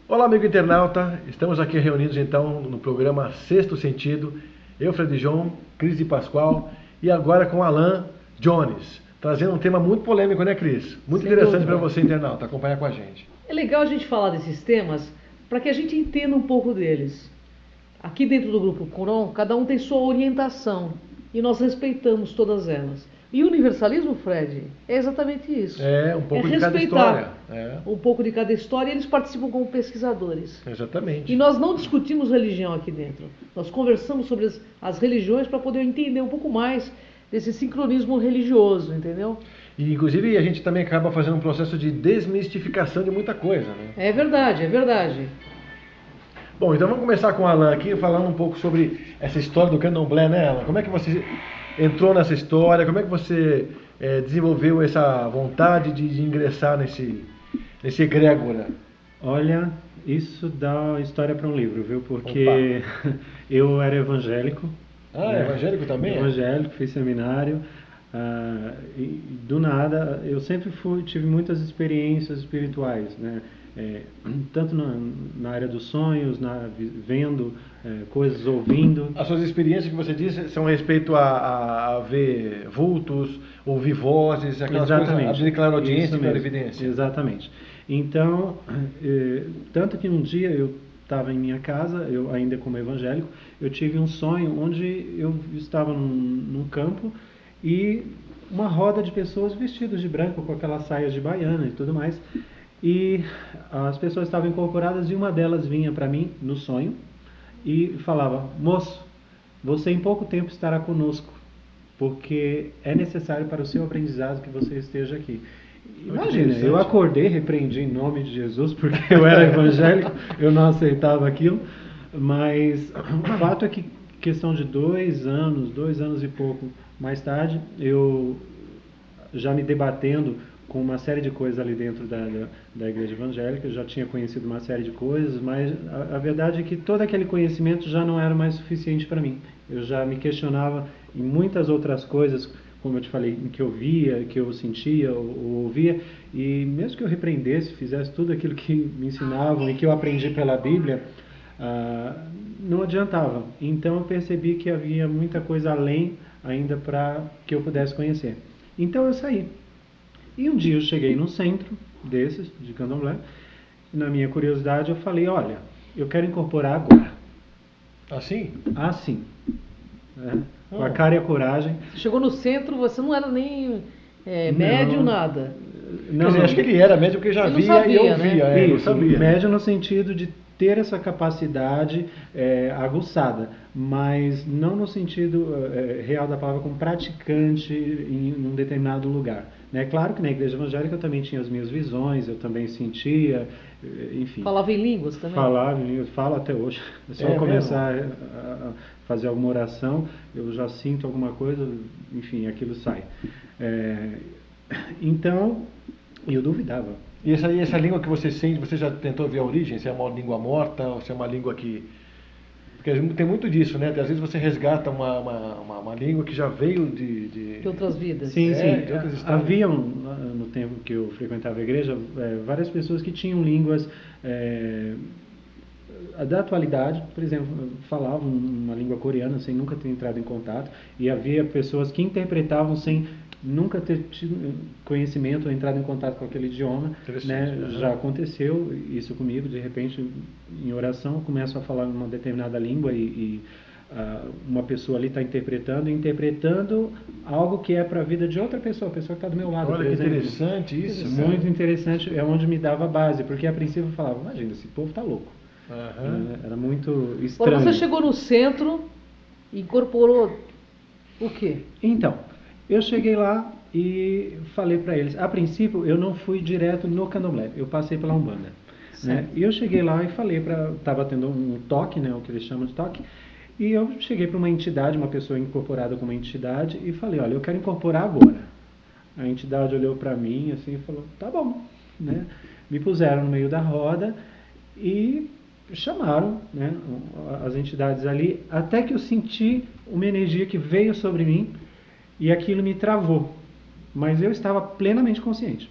Olá, amigo internauta. Estamos aqui reunidos então no programa Sexto Sentido. Eu, Fred João, Cris de Pascoal e agora com Alan Jones, trazendo um tema muito polêmico, né, Cris? Muito Sem interessante dúvida. para você, internauta, acompanhar com a gente. É legal a gente falar desses temas para que a gente entenda um pouco deles. Aqui dentro do Grupo Coron, cada um tem sua orientação e nós respeitamos todas elas. E o universalismo, Fred, é exatamente isso. É, um pouco de cada respeitar história. um pouco de cada história e eles participam como pesquisadores. Exatamente. E nós não discutimos religião aqui dentro. Nós conversamos sobre as religiões para poder entender um pouco mais desse sincronismo religioso, entendeu? E, inclusive, a gente também acaba fazendo um processo de desmistificação de muita coisa, né? É verdade, é verdade. Bom, então vamos começar com o Alan aqui, falando um pouco sobre essa história do candomblé, né, Alan? Como é que você entrou nessa história? Como é que você desenvolveu essa vontade de ingressar nesse egrégora? Olha, isso dá história para um livro, viu? Porque eu era evangélico. Ah, evangélico também? Evangélico, fiz seminário. E do nada, eu sempre tive muitas experiências espirituais, né? Tanto na área dos sonhos, vendo coisas, ouvindo. As suas experiências que você disse são a respeito a ver vultos, ouvir vozes, aquelas Exatamente. coisas, abrir clareaudiência e Isso mesmo. clarividência. Exatamente. Então, tanto que um dia eu estava em minha casa, eu ainda como evangélico, eu tive um sonho onde eu estava num campo e uma roda de pessoas vestidas de branco com aquelas saias de baiana e tudo mais. E as pessoas estavam incorporadas e uma delas vinha para mim no sonho e falava: moço, você em pouco tempo estará conosco, porque é necessário para o seu aprendizado que você esteja aqui. Imagina, eu acordei, repreendi em nome de Jesus, porque eu era evangélico, eu não aceitava aquilo, mas o fato é que questão de 2 anos e pouco mais tarde, eu já me debatendo com uma série de coisas ali dentro da igreja evangélica, eu já tinha conhecido uma série de coisas, mas a verdade é que todo aquele conhecimento já não era mais suficiente para mim. Eu já me questionava em muitas outras coisas, como eu te falei, que eu via, que eu sentia ou ouvia, e mesmo que eu repreendesse, fizesse tudo aquilo que me ensinavam e que eu aprendi pela Bíblia, não adiantava. Então eu percebi que havia muita coisa além ainda para que eu pudesse conhecer. Então eu saí. E um dia eu cheguei num centro desses, de candomblé, e na minha curiosidade eu falei: olha, eu quero incorporar agora. Assim? Assim. Com a cara e a coragem. Você chegou no centro, você não era nem médio, nada. Quer dizer, acho que ele era médio porque já Ele não via sabia, e ouvia. né? Ele sabia. Médio no sentido de ter essa capacidade aguçada, mas não no sentido real da palavra como praticante em um determinado lugar. É claro que na igreja evangélica eu também tinha as minhas visões, eu também sentia, enfim. Falava em línguas também? Falava em línguas, falo até hoje. É só começar a fazer alguma oração, eu já sinto alguma coisa, enfim, aquilo sai. Então, eu duvidava. E essa língua que você sente, você já tentou ver a origem? Se é uma língua morta ou se é uma língua que... Porque tem muito disso, né? Às vezes você resgata uma língua que já veio de outras vidas. Sim, sim. De outras histórias. Havia, no tempo que eu frequentava a igreja, várias pessoas que tinham línguas da atualidade, por exemplo, falavam uma língua coreana sem nunca ter entrado em contato, e havia pessoas que interpretavam sem nunca ter tido conhecimento ou entrado em contato com aquele idioma, né? Já aconteceu isso comigo, de repente em oração eu começo a falar uma determinada língua e uma pessoa ali está interpretando algo que é para a vida de outra pessoa, a pessoa que está do meu lado. Olha que interessante isso. Muito interessante, é onde me dava base, porque a princípio eu falava: imagina, esse povo está louco. Era muito estranho. Agora você chegou no centro e incorporou o quê? Então, eu cheguei lá e falei para eles. A princípio, eu não fui direto no candomblé, eu passei pela Umbanda. Né? E eu cheguei lá e falei estava tendo um toque, né, o que eles chamam de toque, e eu cheguei para uma entidade, uma pessoa incorporada com uma entidade, e falei: olha, eu quero incorporar agora. A entidade olhou para mim assim e falou: tá bom. Né? Me puseram no meio da roda e chamaram, né, as entidades ali, até que eu senti uma energia que veio sobre mim, e aquilo me travou, mas eu estava plenamente consciente.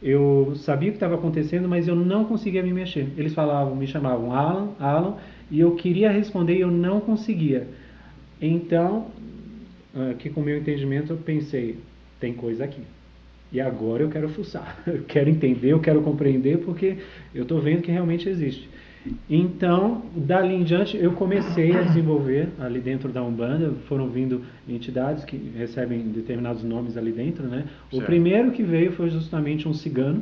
Eu sabia o que estava acontecendo, mas eu não conseguia me mexer. Eles me chamavam Alan, Alan, e eu queria responder e eu não conseguia. Então, aqui com o meu entendimento, eu pensei, tem coisa aqui. E agora eu quero fuçar, eu quero entender, eu quero compreender, porque eu estou vendo que realmente existe. Então, dali em diante, eu comecei a desenvolver ali dentro da Umbanda, foram vindo entidades que recebem determinados nomes ali dentro, né? O primeiro que veio foi justamente um cigano,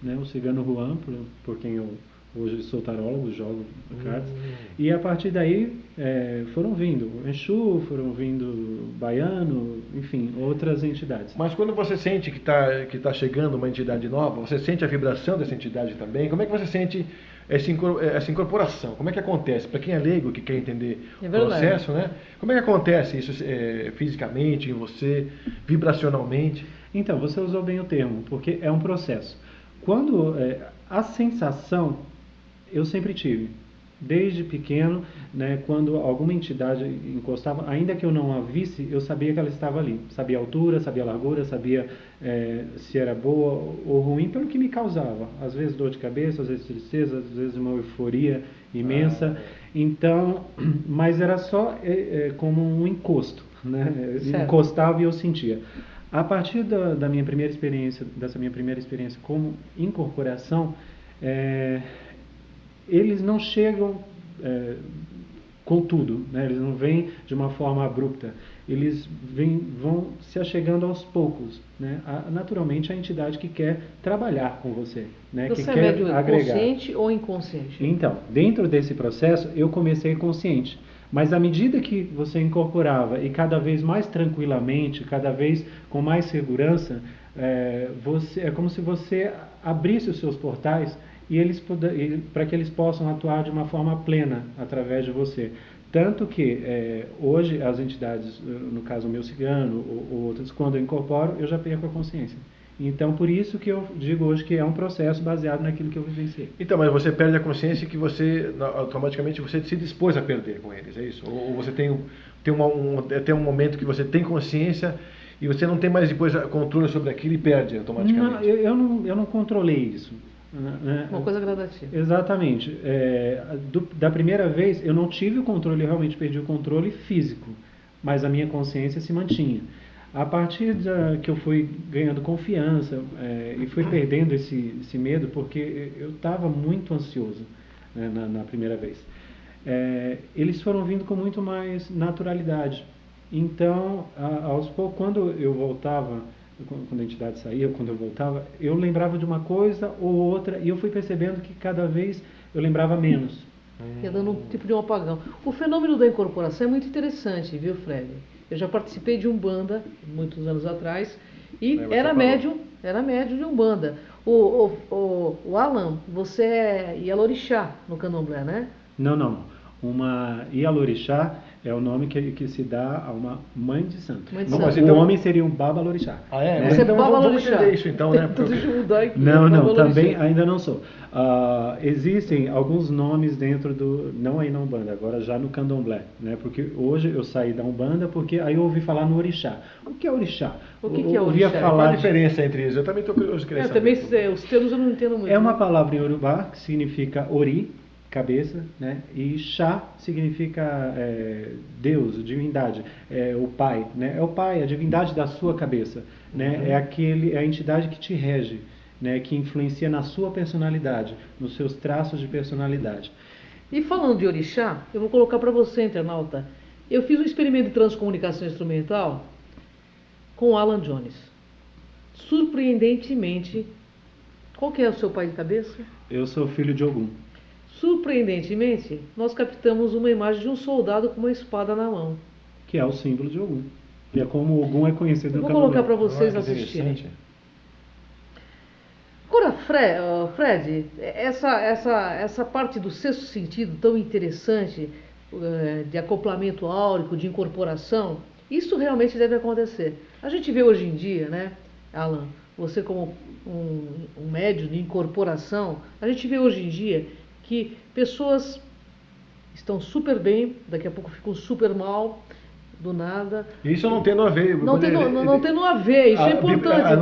né? O cigano Juan, por quem eu hoje sou tarólogo, jogo cartas. E a partir daí foram vindo Exu, foram vindo Baiano, enfim, outras entidades. Mas quando você sente que tá chegando uma entidade nova, você sente a vibração dessa entidade também? Como é que você sente essa incorporação? Como é que acontece? Para quem é leigo, que quer entender o processo, né? Como é que acontece isso fisicamente em você, vibracionalmente? Então, você usou bem o termo, porque é um processo. Quando a sensação eu sempre tive, desde pequeno, né, quando alguma entidade encostava, ainda que eu não a visse, eu sabia que ela estava ali. Sabia a altura, sabia a largura, sabia se era boa ou ruim, pelo que me causava. Às vezes dor de cabeça, às vezes tristeza, às vezes uma euforia imensa. Então, mas era só como um encosto, né? Encostava e eu sentia. A partir da minha primeira experiência, dessa minha primeira experiência como incorporação, eles não chegam com tudo, né? Eles não vêm de uma forma abrupta, eles vão se achegando aos poucos, né? Naturalmente a entidade que quer trabalhar com você, né? Você que é quer médium agregar. consciente ou inconsciente? Então, dentro desse processo eu comecei consciente, mas à medida que você incorporava e cada vez mais tranquilamente, cada vez com mais segurança, é como se você abrisse os seus portais e para que eles possam atuar de uma forma plena através de você. Tanto que hoje as entidades, no caso o meu cigano ou outras, quando eu incorporo, eu já perco a consciência. Então, por isso que eu digo hoje que é um processo baseado naquilo que eu vivenciei. Então, mas você perde a consciência que você, automaticamente, você se dispôs a perder com eles, é isso? Ou você tem um momento que você tem consciência e você não tem mais depois controle sobre aquilo e perde automaticamente? Não, eu não controlei isso. Uma coisa gradativa. Exatamente. Da primeira vez, eu não tive o controle, eu realmente perdi o controle físico, mas a minha consciência se mantinha. A partir que eu fui ganhando confiança e fui perdendo esse medo, porque eu estava muito ansioso, né, na primeira vez, eles foram vindo com muito mais naturalidade. Então, aos poucos, quando eu voltava, quando a entidade saía, quando eu voltava, eu lembrava de uma coisa ou outra e eu fui percebendo que cada vez eu lembrava menos. Ia dando um tipo de um apagão. O fenômeno da incorporação é muito interessante, viu, Fred? Eu já participei de Umbanda, muitos anos atrás, e era médium de Umbanda. O Alan, você é Yalorixá no Candomblé, né? Não. Uma Yalorixá é o nome que se dá a uma mãe de santo. O homem seria um Babalorixá. Ah, é? Né? Você é Babalorixá. Vamos entender isso então, né? Então deixa eu mudar aqui. Não, também ainda não sou. Existem alguns nomes dentro não aí na Umbanda, agora já no Candomblé, né? Porque hoje eu saí da Umbanda porque aí eu ouvi falar no Orixá. O que é Orixá? O que é Orixá? Qual a diferença entre eles? Eu também estou curioso. Também os termos eu não entendo muito. É uma palavra em Yorubá que significa Ori, cabeça, né? E Xá significa Deus, divindade, o Pai, né? É o Pai, a divindade da sua cabeça, né? É a entidade que te rege, né? Que influencia na sua personalidade, nos seus traços de personalidade. E falando de Orixá, eu vou colocar para você, internauta. Eu fiz um experimento de transcomunicação instrumental com Alan Jones. Surpreendentemente, qual que é o seu pai de cabeça? Eu sou filho de Ogum. Surpreendentemente, nós captamos uma imagem de um soldado com uma espada na mão. Que é o símbolo de Ogum. Que é como Ogum é conhecido no Candomblé. Vou colocar para vocês assistirem. Agora, Fred, essa parte do sexto sentido tão interessante, de acoplamento áurico, de incorporação, isso realmente deve acontecer. A gente vê hoje em dia, né, Alan, você como um médium de incorporação, a gente vê hoje em dia que pessoas estão super bem, daqui a pouco ficam super mal, do nada. Isso não tendo a ver. Não tendo a ver, isso é importante.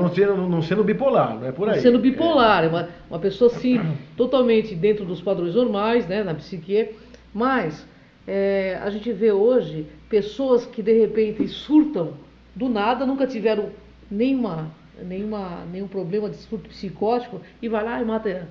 Não sendo bipolar, não é por aí. Não sendo bipolar, é uma pessoa assim, totalmente dentro dos padrões normais, né, na psique, mas a gente vê hoje pessoas que de repente surtam do nada, nunca tiveram nenhum problema de surto psicótico e vai lá e mata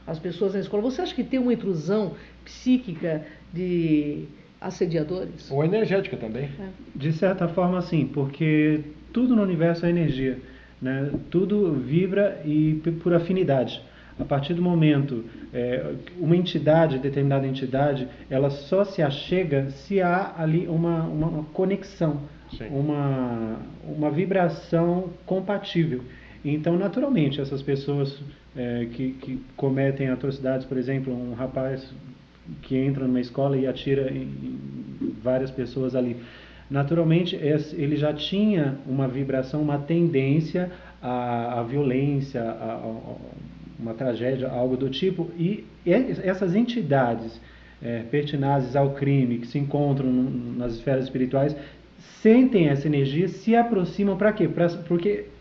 as pessoas na escola. Você acha que tem uma intrusão psíquica de assediadores? Ou energética também. De certa forma, sim, porque tudo no universo é energia, né? Tudo vibra e por afinidade. A partir do momento, uma entidade, determinada entidade, ela só se achega se há ali uma conexão, uma vibração compatível. Então, naturalmente, essas pessoas que cometem atrocidades, por exemplo, um rapaz que entra numa escola e atira em várias pessoas ali, naturalmente ele já tinha uma vibração, uma tendência à violência, uma tragédia, algo do tipo, e essas entidades pertinazes ao crime, que se encontram nas esferas espirituais, sentem essa energia, se aproximam para quê?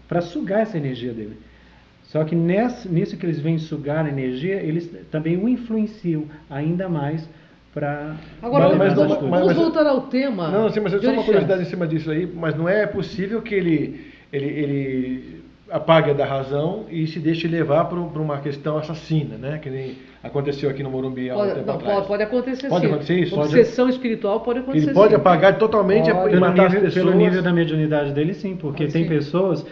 Para sugar essa energia dele. Só que nisso que eles vêm sugar a energia, eles também o influenciam ainda mais para... Agora, vamos voltar ao tema. Não, sim, mas só uma curiosidade em cima disso aí, mas não é possível que ele apague da razão e se deixe levar para uma questão assassina, né? Que nem aconteceu aqui no Morumbi há um tempo atrás. Pode acontecer, pode sim. Acontecer isso? Obsessão espiritual pode acontecer. Ele pode apagar totalmente e matar as pessoas. Pelo nível da mediunidade dele, sim, porque tem pessoas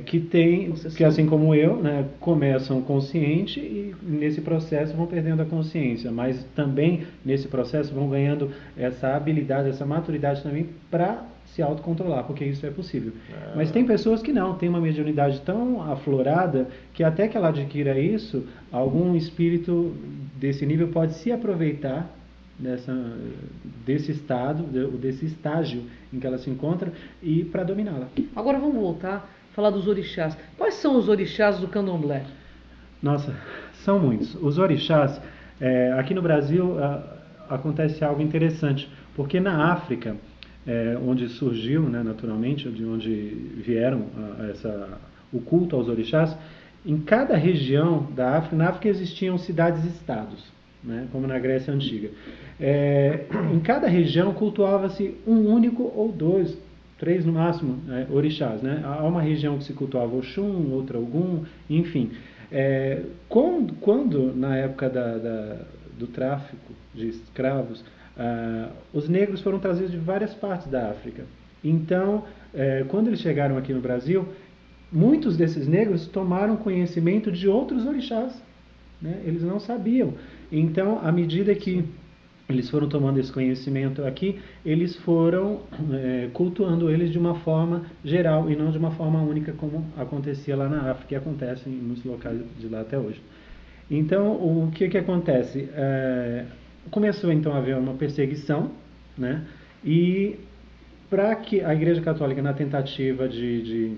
que assim como eu, né, começam consciente e nesse processo vão perdendo a consciência, mas também nesse processo vão ganhando essa habilidade, essa maturidade também para se autocontrolar, porque isso é possível. Mas tem pessoas que não, tem uma mediunidade tão aflorada que até que ela adquira isso, algum espírito desse nível pode se aproveitar desse estado, desse estágio em que ela se encontra e para dominá-la. Agora vamos voltar a falar dos orixás. Quais são os orixás do candomblé? Nossa, são muitos. Os orixás, aqui no Brasil acontece algo interessante, porque na África, onde surgiu, né, naturalmente, de onde vieram o culto aos orixás, em cada região da África, na África existiam cidades-estados, né, como na Grécia Antiga. Em cada região cultuava-se um único ou dois, três no máximo, orixás. Né? Há uma região que se cultuava Oxum, outra Ogum, enfim. Quando na época do tráfico de escravos, os negros foram trazidos de várias partes da África. Então, quando eles chegaram aqui no Brasil, muitos desses negros tomaram conhecimento de outros orixás, né? Eles não sabiam. Então, à medida que eles foram tomando esse conhecimento aqui, eles foram cultuando eles de uma forma geral e não de uma forma única como acontecia lá na África e acontece em muitos locais de lá até hoje. Então, o que acontece? Começou então a haver uma perseguição, né? E para que a Igreja Católica, na tentativa de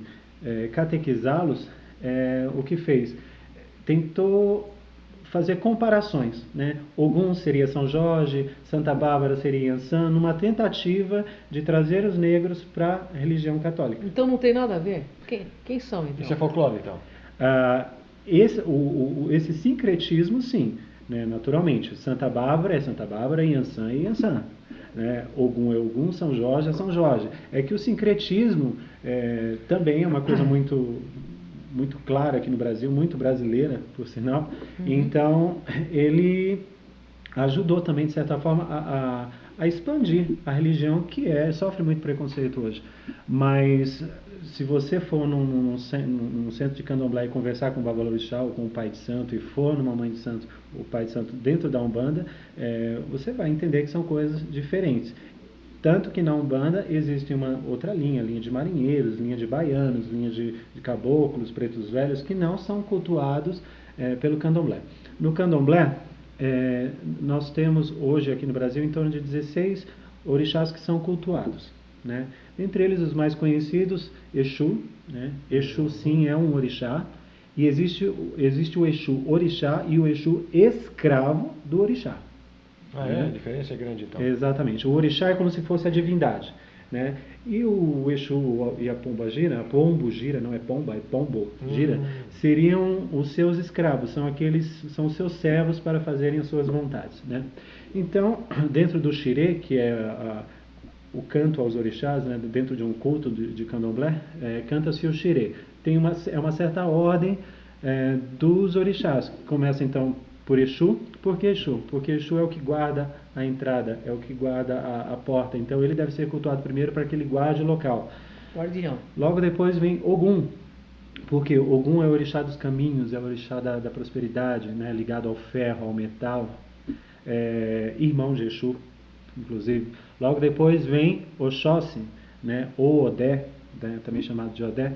catequizá-los, o que fez? Tentou fazer comparações, né? Ogum seria São Jorge, Santa Bárbara seria Iansã, numa tentativa de trazer os negros para a religião católica. Então não tem nada a ver? Quem são então? Isso é folclore então? Esse sincretismo, sim, né? Naturalmente. Santa Bárbara é Santa Bárbara, Iansã é Iansã. Né? Ogum é Ogum, São Jorge é São Jorge. É que o sincretismo também é uma coisa muito clara aqui no Brasil, muito brasileira, por sinal. Então, ele ajudou também, de certa forma, a expandir a religião, que sofre muito preconceito hoje. Mas, se você for num centro de candomblé e conversar com o Babalorixá ou com o Pai de Santo, e for numa Mãe de Santo, o Pai de Santo, dentro da Umbanda, você vai entender que são coisas diferentes. Tanto que na Umbanda existe uma outra linha de marinheiros, linha de baianos, linha de caboclos, pretos velhos, que não são cultuados pelo candomblé. No candomblé, nós temos hoje aqui no Brasil em torno de 16 orixás que são cultuados. Né? Entre eles os mais conhecidos, Exu. Né? Exu sim é um orixá, e existe o Exu orixá e o Exu escravo do orixá. Ah, né? a diferença é grande então. Exatamente. O orixá é como se fosse a divindade, né? E o Exu e a Pombo-gira, não é pomba, é pombo-gira, seriam os seus escravos, são os seus servos para fazerem as suas vontades, né? Então, dentro do xirê, que é o canto aos orixás, né, dentro de um culto de candomblé, canta-se o xirê. Tem uma certa ordem dos orixás, que começa então por Exu. Por que Exu? Porque Exu é o que guarda a entrada, é o que guarda a porta. Então ele deve ser cultuado primeiro para que ele guarde o local. Guardião. Logo depois vem Ogum, porque Ogum é o orixá dos caminhos, é o orixá da prosperidade, né, ligado ao ferro, ao metal, irmão de Exu, inclusive. Logo depois vem Oxóssi, né, ou Odé, né, também chamado de Odé.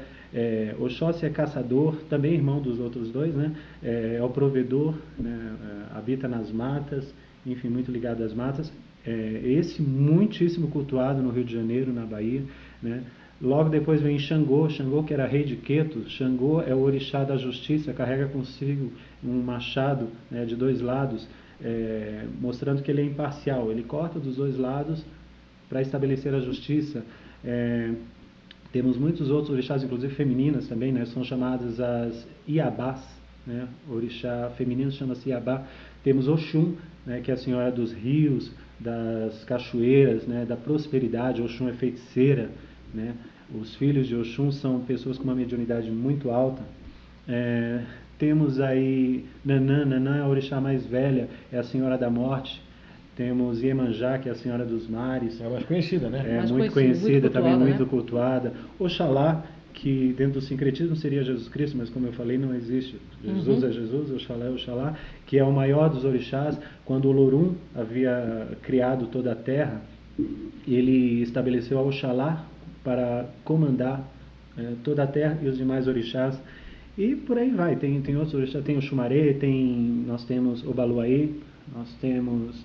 Oxóssi é caçador, também irmão dos outros dois, né, é o provedor, né, habita nas matas, enfim, muito ligado às matas. Esse muitíssimo cultuado no Rio de Janeiro, na Bahia, né. Logo depois vem Xangô, que era rei de Queto. Xangô é o orixá da justiça, carrega consigo um machado, né, de dois lados, mostrando que ele é imparcial, ele corta dos dois lados para estabelecer a justiça. Temos muitos outros orixás, inclusive femininas também, né, são chamadas as Iabás, né, o orixá feminino chama-se Iabá. Temos Oxum, né, que é a senhora dos rios, das cachoeiras, né, da prosperidade. Oxum é feiticeira, né. Os filhos de Oxum são pessoas com uma mediunidade muito alta. Temos aí Nanã. Nanã é a orixá mais velha, é a senhora da morte. Temos Iemanjá, que é a senhora dos mares. É a mais conhecida, né? É Mais muito conhecida, conhecida, também cultuada, muito né? cultuada. Oxalá, que dentro do sincretismo seria Jesus Cristo, mas como eu falei, não existe. Jesus é Jesus, Oxalá é Oxalá, que é o maior dos orixás. Quando o Lorum havia criado toda a terra, ele estabeleceu a Oxalá para comandar toda a terra e os demais orixás. E por aí vai, tem outros orixás, tem o Xumaré, nós temos Obaluaê, nós temos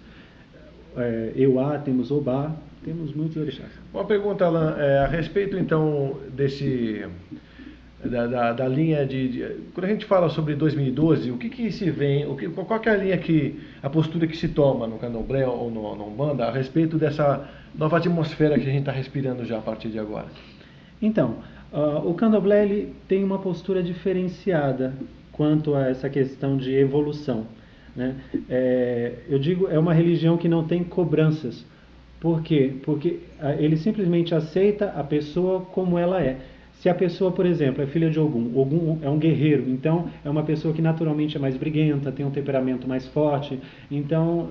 Euá, temos Obá, temos muitos orixás. Uma pergunta, Alan, a respeito então da linha quando a gente fala sobre 2012, o que se vem, qual que é a postura que se toma no Candomblé ou no Umbanda a respeito dessa nova atmosfera que a gente está respirando já a partir de agora? Então, o Candomblé ele tem uma postura diferenciada quanto a essa questão de evolução, né? Eu digo, é uma religião que não tem cobranças. Por quê? Porque ele simplesmente aceita a pessoa como ela é. Se a pessoa, por exemplo, é filha de Ogum, Ogum é um guerreiro, então é uma pessoa que naturalmente é mais briguenta, tem um temperamento mais forte, então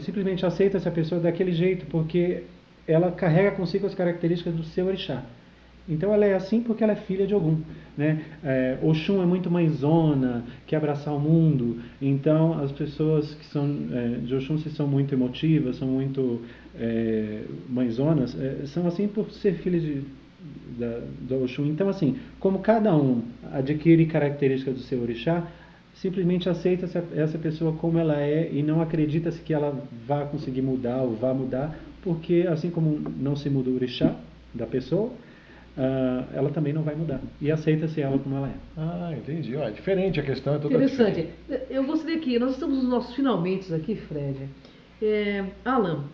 simplesmente aceita essa pessoa daquele jeito, porque ela carrega consigo as características do seu orixá. Então ela é assim porque ela é filha de Ogum, né? Oxum é muito mãezona, quer abraçar o mundo. Então as pessoas que são de Oxum se são muito emotivas, são muito mãezonas, são assim por ser filhas do Oxum. Então assim, como cada um adquire características do seu orixá, simplesmente aceita essa pessoa como ela é e não acredita que ela vá conseguir mudar ou vá mudar, porque assim como não se muda o orixá da pessoa, ela também não vai mudar. E aceita-se ela como ela é. Ah, entendi. É diferente a questão. É toda Interessante. diferente. Eu gostaria que nós estamos nos nossos finalmente aqui, Fred. Alan,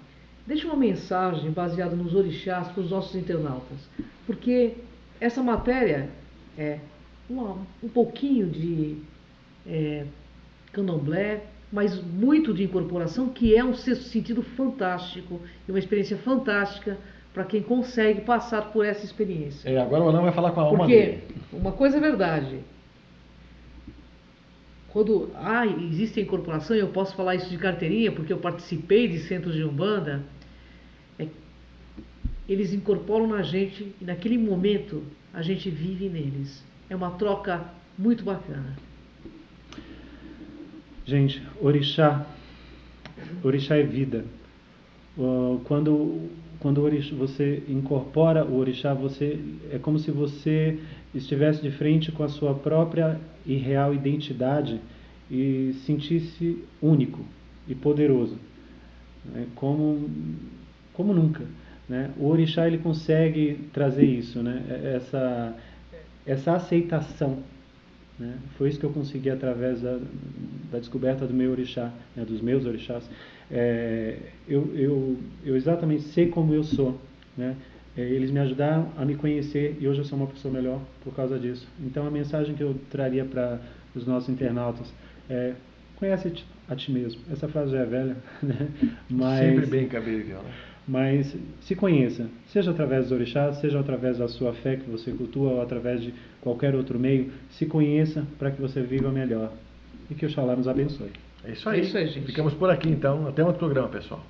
deixa uma mensagem baseada nos orixás para os nossos internautas. Porque essa matéria é um pouquinho de candomblé, mas muito de incorporação, que é um sexto sentido fantástico e uma experiência fantástica para quem consegue passar por essa experiência. Agora o Alan vai falar com a alma Porque dele. uma coisa é verdade. Quando existe a incorporação, eu posso falar isso de carteirinha, porque eu participei de centros de Umbanda, eles incorporam na gente e naquele momento a gente vive neles. É uma troca muito bacana. Gente, orixá é vida. Quando você incorpora o orixá, é como se você estivesse de frente com a sua própria e real identidade e sentisse único e poderoso, né? Como nunca, né? O orixá ele consegue trazer isso, né? Essa aceitação, né? Foi isso que eu consegui através da descoberta do meu orixá, né? Dos meus orixás. Eu exatamente sei como eu sou, né? Eles me ajudaram a me conhecer e hoje eu sou uma pessoa melhor por causa disso. Então a mensagem que eu traria para os nossos internautas é: conhece a ti mesmo. Essa frase já é velha, né? Sempre bem cabível, né? Mas se conheça, seja através dos orixás, seja através da sua fé que você cultua ou através de qualquer outro meio, se conheça para que você viva melhor. E que Oxalá nos abençoe. É isso aí, gente. Ficamos por aqui então. Até outro programa, pessoal.